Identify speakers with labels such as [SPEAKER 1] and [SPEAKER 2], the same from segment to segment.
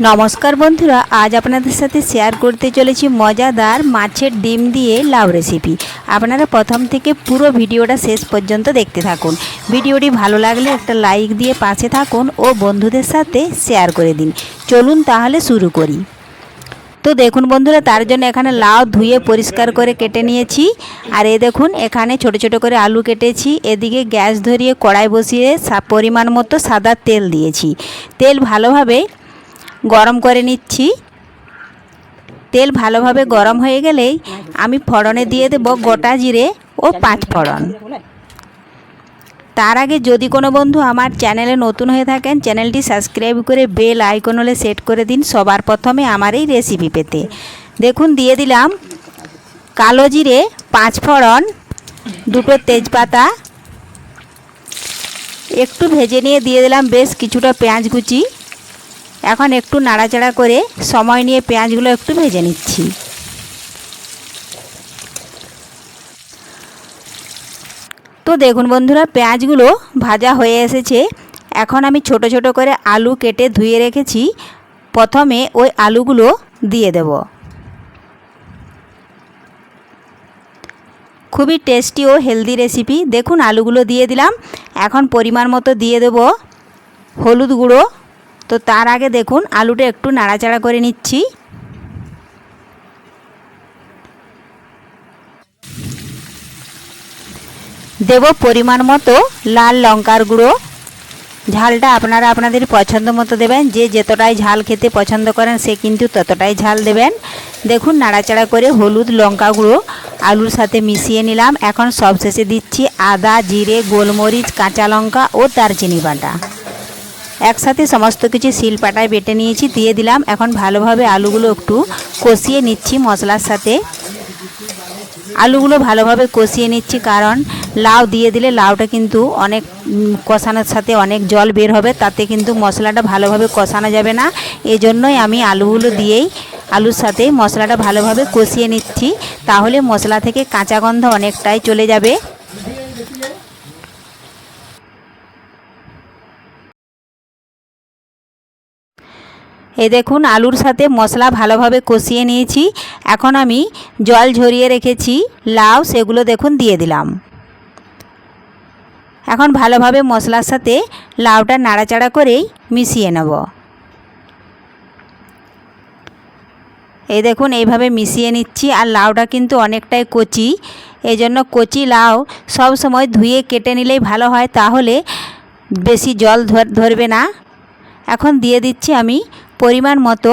[SPEAKER 1] नमस्कार बंधुरा आज आपनादेर साथे शेयर करते चलेछि मजादार माछेर डिम दिए लाउ रेसिपि। आपनारा प्रथम थेके पुरो भिडियोटा शेष पर्यन्त देखते थाकुन। भिडियोटी भालो लागले एकटा लाइक दिए पाशे थाकुन ओ बंधुदेर साथे शेयर करे दिन। चलुन ताहले शुरू करी। तो देखुन बंधुरा तार जन्य एखाने लाउ धुए परिष्कार करे केटे निয়েছি আর এই দেখুন এখানে ছোট ছোট করে আলু কেটেছি। এদিকে গ্যাস ধরিয়ে কড়াই বসিয়ে পরিমাণ মতো সাদা তেল দিয়েছি। তেল ভালোভাবে গরম করে নিচ্ছি। তেল ভালোভাবে গরম হয়ে গেলেই আমি ফোড়নে দিয়ে দেব গোটা জিরে ও পাঁচ ফোড়ন। তার আগে যদি কোনো বন্ধু আমার চ্যানেলে নতুন হয়ে থাকেন চ্যানেলটি সাবস্ক্রাইব করে বেল আইকন হলে সেট করে দিন সবার প্রথমে আমার এই রেসিপি পেতে। দেখুন দিয়ে দিলাম কালো জিরে, পাঁচ ফোড়ন, দুটো তেজপাতা, একটু ভেজে নিয়ে দিয়ে দিলাম বেশ কিছুটা পেঁয়াজ কুচি। এখন একটু নাড়াচাড়া করে সময় নিয়ে পেঁয়াজগুলো একটু ভেজে নিচ্ছি। তো দেখুন বন্ধুরা পেঁয়াজগুলো ভাজা হয়ে এসেছে। এখন আমি ছোট ছোট করে আলু কেটে ধুয়ে রেখেছি। প্রথমে ওই আলুগুলো দিয়ে দেব। খুবই টেস্টি ও হেলদি রেসিপি। দেখুন আলুগুলো দিয়ে দিলাম। এখন পরিমাণ মতো দিয়ে দেব হলুদ গুঁড়ো। তো তার আগে দেখুন আলুটা একটু নাড়াচাড়া করে নিচ্ছি। দেব পরিমাণ মতো লাল লঙ্কার গুঁড়ো। ঝালটা আপনারা আপনাদের পছন্দ মতো দেবেন। যে যতটাই ঝাল খেতে পছন্দ করেন সে কিন্তু ততটাই ঝাল দেবেন। দেখুন নাড়াচাড়া করে হলুদ লঙ্কা গুঁড়ো আলুর সাথে মিশিয়ে নিলাম। এখন সবশেষে দিচ্ছি আদা, জিরে, গোলমরিচ, কাঁচা লঙ্কা ও দারচিনি বাটা। একসাথে সমস্ত কিছু শিলপাটায় বেটে নিয়েছি, দিয়ে দিলাম। এখন ভালোভাবে আলুগুলো একটু কষিয়ে নিচ্ছি মশলার সাথে। আলুগুলো ভালোভাবে কষিয়ে নিচ্ছি কারণ লাউ দিয়ে দিলে লাউটা কিন্তু অনেক কষানোর সাথে অনেক জল বের হবে, তাতে কিন্তু মশলাটা ভালোভাবে কষানো যাবে না। এজন্যই আমি আলুগুলো দিয়েই আলুর সাথে মশলাটা ভালোভাবে কষিয়ে নিচ্ছি। তাহলে মশলা থেকে কাঁচা গন্ধ অনেকটাই চলে যাবে। এই দেখুন আলুর সাথে মশলা ভালোভাবে কষিয়ে নিয়েছি। এখন আমি জল ঝরিয়ে রেখেছি লাউ, সেগুলো দেখুন দিয়ে দিলাম। এখন ভালোভাবে মশলার সাথে লাউটা নাড়াচাড়া করেই মিশিয়ে নেব। এই দেখুন এইভাবে মিশিয়ে নিচ্ছি। আর লাউটা কিন্তু অনেকটাই কচি, এই জন্য কচি লাউ সব সময় ধুয়ে কেটে নিলেই ভালো হয়, তাহলে বেশি জল ধরবে না। এখন দিয়ে দিচ্ছি আমি পরিমাণ মতো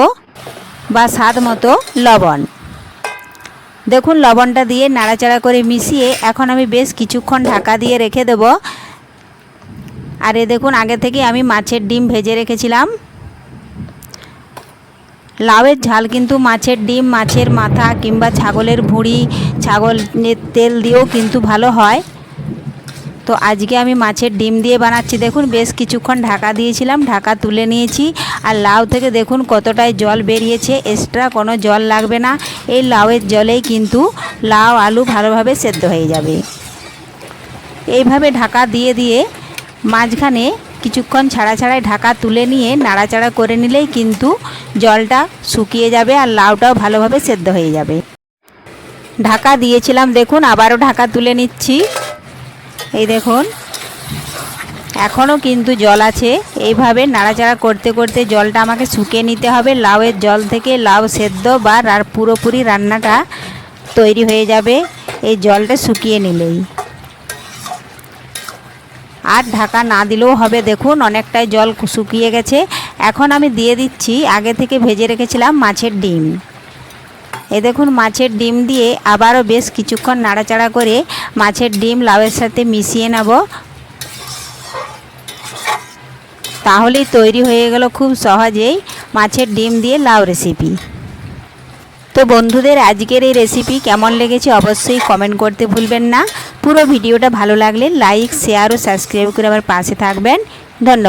[SPEAKER 1] বা স্বাদ মতো লবণ। দেখুন লবণটা দিয়ে নাড়াচাড়া করে মিশিয়ে এখন আমি বেশ কিছুক্ষণ ঢাকা দিয়ে রেখে দেব। আর এ দেখুন আগে থেকে আমি মাছের ডিম ভেজে রেখেছিলাম। লাউয়ের ঝাল কিন্তু মাছের ডিম, মাছের মাথা কিংবা ছাগলের ভুঁড়ি, ছাগলের তেল দিয়েও কিন্তু ভালো হয়। তো আজকে আমি মাছের ডিম দিয়ে বানাচ্ছি। দেখুন বেশ কিছুক্ষণ ঢাকা দিয়েছিলাম, ঢাকা তুলে নিয়েছি। আর লাউ থেকে দেখুন কতটাই জল বেরিয়েছে, এক্সট্রা কোনো জল লাগবে না। এই লাউয়ের জলেই কিন্তু লাউ আলু ভালোভাবে সেদ্ধ হয়ে যাবে। এইভাবে ঢাকা দিয়ে দিয়ে মাঝখানে কিছুক্ষণ ছাড়া ছাড়াই ঢাকা তুলে নিয়ে নাড়াচাড়া করে নিলেই কিন্তু জলটা শুকিয়ে যাবে আর লাউটাও ভালোভাবে সেদ্ধ হয়ে যাবে। ঢাকা দিয়েছিলাম, দেখুন আবারও ঢাকা তুলে নিচ্ছি। এই দেখুন এখনও কিন্তু জল আছে। এইভাবে নাড়াচাড়া করতে করতে জলটা আমাকে শুকিয়ে নিতে হবে। লাউয়ের জল থেকে লাউ সেদ্ধ বা পুরোপুরি রান্নাটা তৈরি হয়ে যাবে এই জলটা শুকিয়ে নিলেই। আর ঢাকা না দিলেও হবে। দেখুন অনেকটাই জল শুকিয়ে গেছে। এখন আমি দিয়ে দিচ্ছি আগে থেকে ভেজে রেখেছিলাম মাছের ডিম। এই দেখুন মাছের ডিম দিয়ে আবারও বেশ কিছুক্ষণ নাড়াচাড়া করে মাছের ডিম লাউয়ের সাথে মিশিয়ে নেব। তাহলেই তৈরি হয়ে গেল খুব সহজেই মাছের ডিম দিয়ে লাউ রেসিপি। তো বন্ধুদের আজকের এই রেসিপি কেমন লেগেছে অবশ্যই কমেন্ট করতে ভুলবেন না। পুরো ভিডিওটা ভালো লাগলে লাইক, শেয়ার ও সাবস্ক্রাইব করে আমার পাশে থাকবেন। ধন্যবাদ।